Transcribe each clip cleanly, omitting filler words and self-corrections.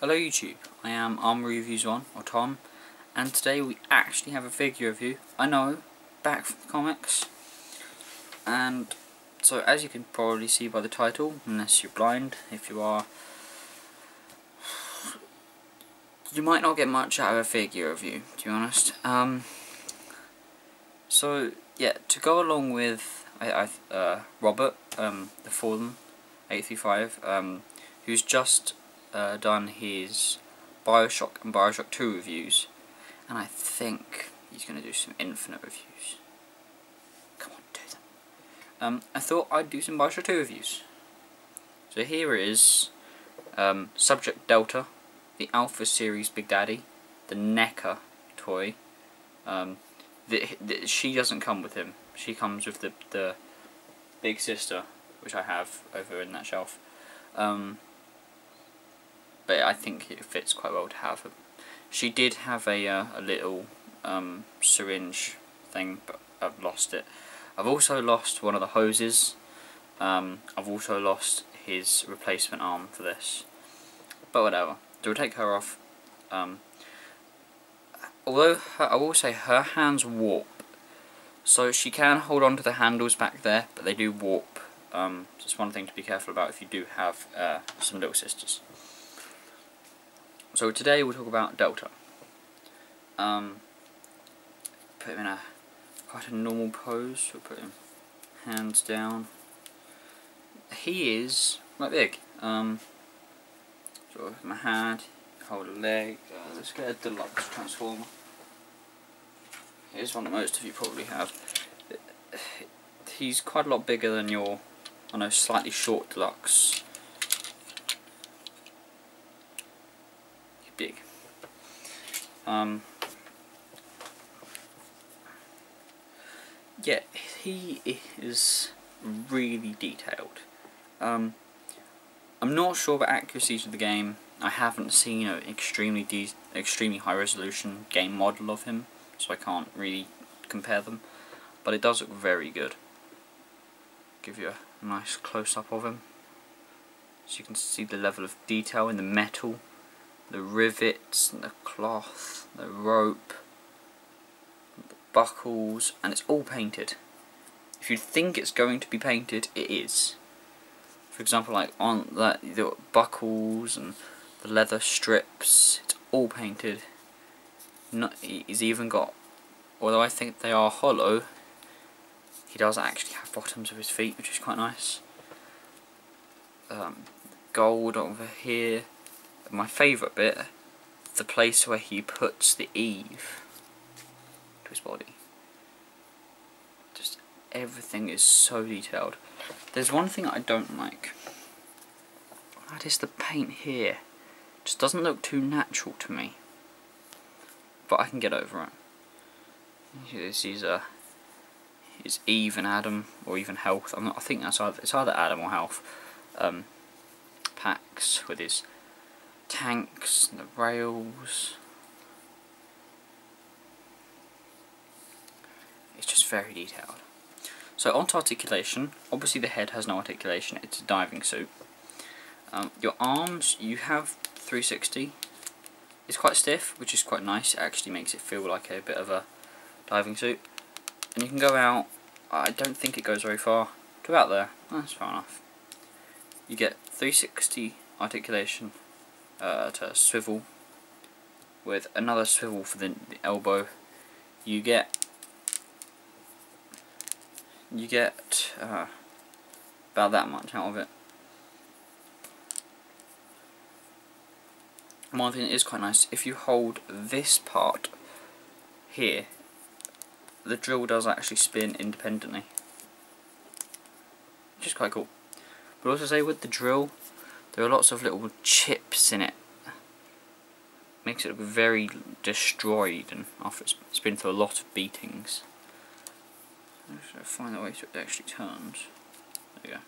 Hello YouTube, I am Armoury Reviews 1, or Tom, and today we actually have a figure review. I know, back from the comics. And so as you can probably see by the title, unless you're blind, if you are, you might not get much out of a figure review, to be honest. So yeah, to go along with Robert, the Fallen 835, who's just done his Bioshock and Bioshock 2 reviews, and I think he's going to do some Infinite reviews. Come on, do them. I thought I'd do some Bioshock 2 reviews. So here is Subject Delta, the Alpha Series Big Daddy, the Neca toy. She doesn't come with him. She comes with the big sister, which I have over in that shelf. But I think it fits quite well to have her. She did have a little syringe thing, but I've lost it. I've also lost one of the hoses. I've also lost his replacement arm for this. But whatever. So we'll take her off. Although I will say her hands warp, so she can hold on to the handles back there, but they do warp. Just one thing to be careful about if you do have some little sisters. So today we'll talk about Delta. Put him in quite a normal pose. We'll put him hands down. He is quite big. Sort of my hand, hold a leg. Let's get a deluxe transformer. Here's one that most of you probably have. He's quite a lot bigger than your, I know, slightly short deluxe. He's big. Yeah, he is really detailed. I'm not sure about accuracy of the game. I haven't seen an extremely high resolution game model of him, so I can't really compare them. But it does look very good. Give you a nice close up of him, so you can see the level of detail in the metal, the rivets, and the cloth, the rope, the buckles, and it's all painted. If you think it's going to be painted, it is. For example, like on the buckles and the leather strips, it's all painted. He's even got, although I think they are hollow, he does actually have bottoms of his feet, which is quite nice. Gold over here. My favourite bit, the place where he puts the Eve to his body. Just everything is so detailed. There's one thing I don't like. That is the paint here. It just doesn't look too natural to me. But I can get over it. This is his Eve and Adam, or even Health. I think it's either Adam or Health. Packs with his tanks and the rails. It's just very detailed. So on to articulation. Obviously the head has no articulation, it's a diving suit. Your arms, you have 360. It's quite stiff, which is quite nice. It actually makes it feel like a bit of a diving suit. And you can go out, I don't think it goes very far, to about there. That's far enough. You get 360 articulation to swivel, with another swivel for the elbow. You get about that much out of it. One thing that is quite nice, if you hold this part here, the drill does actually spin independently, which is quite cool. But also say with the drill, there are lots of little chips in it. Makes it look very destroyed, and after it's been through a lot of beatings. I'm just going to find the way so it actually turns. There you go.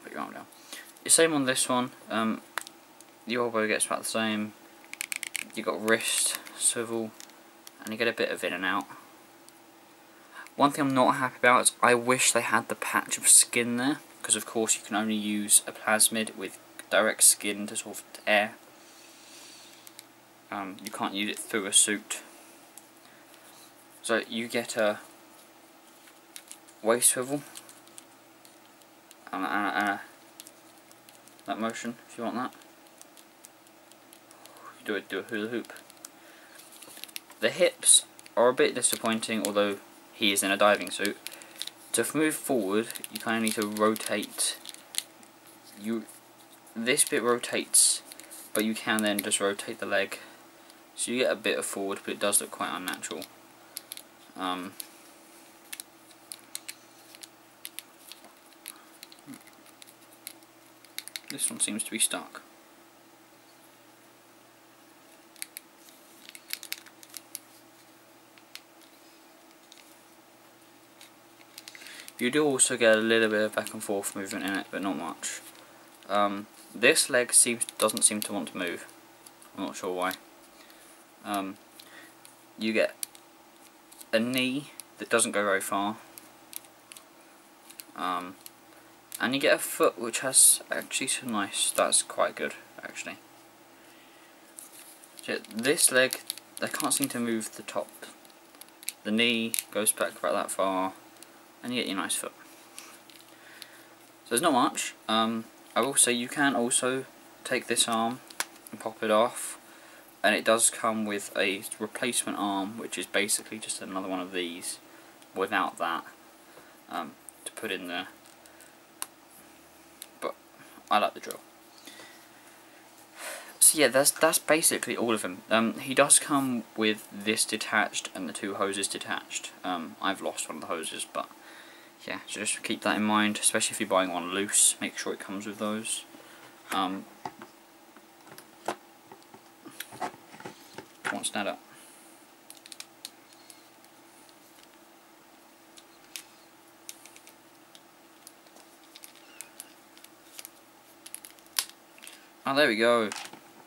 Put your arm down. The same on this one. The elbow gets about the same. You got wrist swivel, and you get a bit of in and out. One thing I'm not happy about is I wish they had the patch of skin there, because of course you can only use a plasmid with direct skin to sort of air. You can't use it through a suit. So you get a waist swivel and that motion if you want that. You do a hula hoop. The hips are a bit disappointing, although he is in a diving suit. To move forward, you kind of need to rotate. This bit rotates, but you can then just rotate the leg, so you get a bit of forward, but it does look quite unnatural. This one seems to be stuck. You do also get a little bit of back and forth movement in it, but not much. This leg doesn't seem to want to move. I'm not sure why. You get a knee that doesn't go very far. And you get a foot which has actually some nice, that's quite good actually. So this leg, they can't seem to move the top. The knee goes back about that far, and you get your nice foot. So there's not much. I will say you can also take this arm and pop it off, and it does come with a replacement arm, which is basically just another one of these without that, to put in there. But I like the drill. So yeah, that's basically all of him. He does come with this detached and the two hoses detached. I've lost one of the hoses, but yeah, so just keep that in mind, especially if you're buying one loose. Make sure it comes with those. Come on, stand up. Oh, there we go.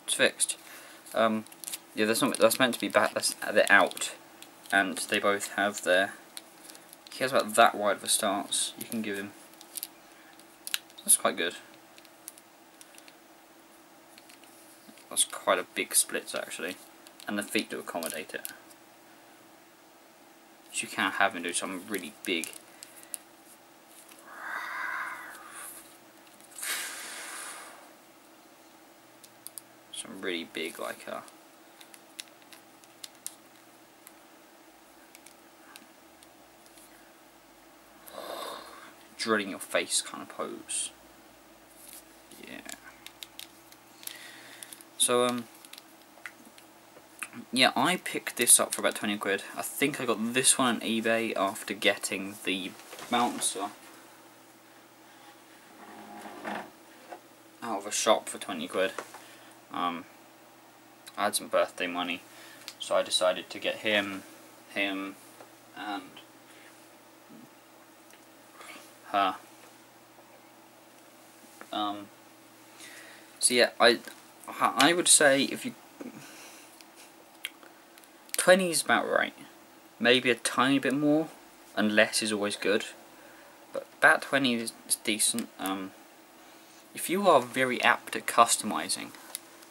It's fixed. Yeah, that's meant to be back. They're out, and they both have their. He has about that wide of a stance. You can give him. That's quite good. That's quite a big splits actually, and the feet to accommodate it. So you can't have him do something really big. Some really big, like a drilling your face kind of pose. Yeah. So yeah, I picked this up for about 20 quid. I think I got this one on eBay after getting the bouncer out of a shop for 20 quid. I had some birthday money, so I decided to get him, and her. So yeah, I would say if you 20 is about right. Maybe a tiny bit more, and less is always good. But about 20 is decent. If you are very apt at customizing,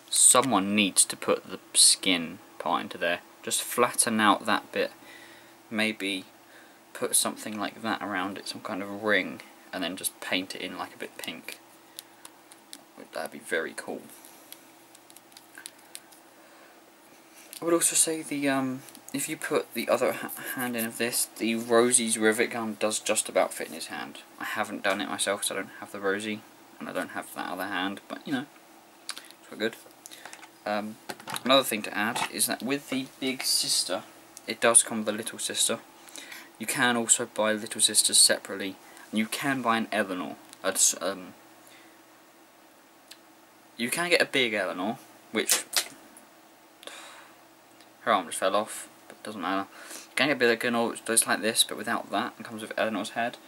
someone needs to put the skin part into there. Just flatten out that bit. Maybe put something like that around it, some kind of ring, and then just paint it in like a bit pink. That'd be very cool. I would also say the if you put the other hand in of this, the Rosie's rivet gun does just about fit in his hand. I haven't done it myself because I don't have the Rosie, and I don't have that other hand, but you know, it's quite good. Another thing to add is that with the big sister, it does come with a little sister. You can also buy little sisters separately, and you can buy an Eleanor. You can get a big Eleanor, which her arm just fell off, but it doesn't matter. You can get a big Eleanor which does like this, but without that, and comes with Eleanor's head.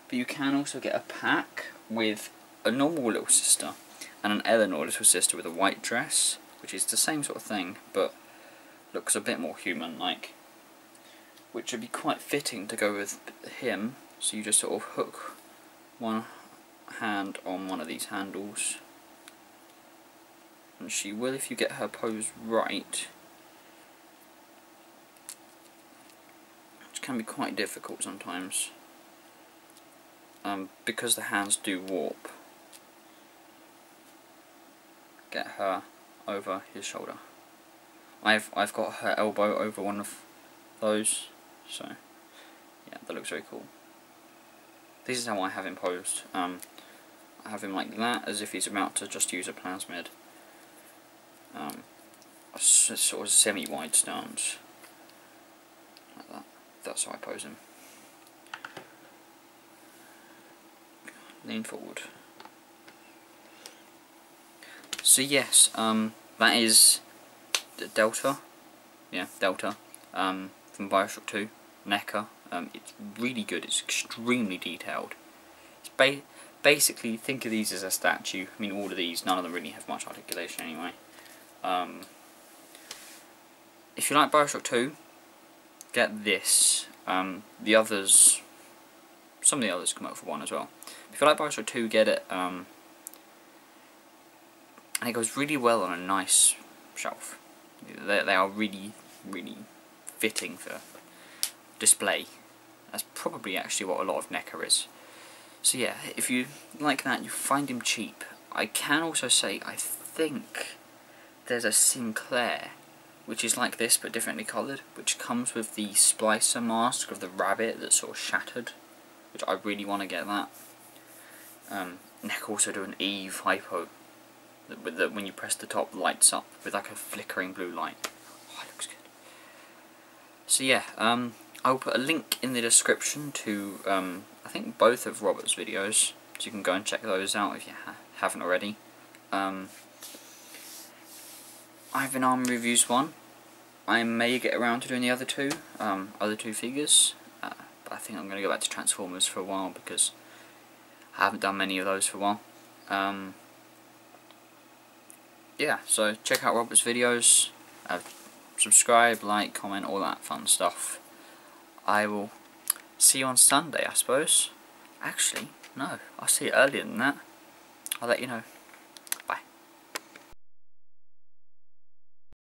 But you can also get a pack with a normal little sister and an Eleanor little sister with a white dress, which is the same sort of thing, but looks a bit more human-like, which would be quite fitting to go with him. So you just sort of hook one hand on one of these handles, and she will if you get her pose right, which can be quite difficult sometimes, because the hands do warp. Get her over his shoulder. I've got her elbow over one of those, so yeah, that looks very cool. This is how I have him posed. I have him like that, as if he's about to just use a plasmid. A sort of semi-wide stance, like that. That's how I pose him. Lean forward. So yes, that is Delta. Yeah, Delta. From Bioshock 2, Neca. It's really good. It's extremely detailed. It's basically, think of these as a statue. I mean, all of these, none of them really have much articulation anyway. If you like Bioshock 2, get this. The others, some of the others come out for 1 as well. If you like Bioshock 2, get it. And it goes really well on a nice shelf. They are really, really fitting for display. That's probably actually what a lot of Neca is. So yeah, if you like that, you find him cheap. I can also say, I think there's a Sinclair, which is like this but differently coloured, which comes with the splicer mask of the rabbit that's sort of shattered, which I really want to get that. Neca also do an Eve hypo, that when you press the top lights up with like a flickering blue light. Oh, it looks good. So yeah, I'll put a link in the description to I think both of Robert's videos, so you can go and check those out if you haven't already. I've been Armoury Reviews 1. I may get around to doing the other two figures, but I think I'm going to go back to Transformers for a while because I haven't done many of those for a while. Yeah, so check out Robert's videos, subscribe, like, comment, all that fun stuff. I will see you on Sunday, I suppose. Actually, no, I'll see you earlier than that. I'll let you know.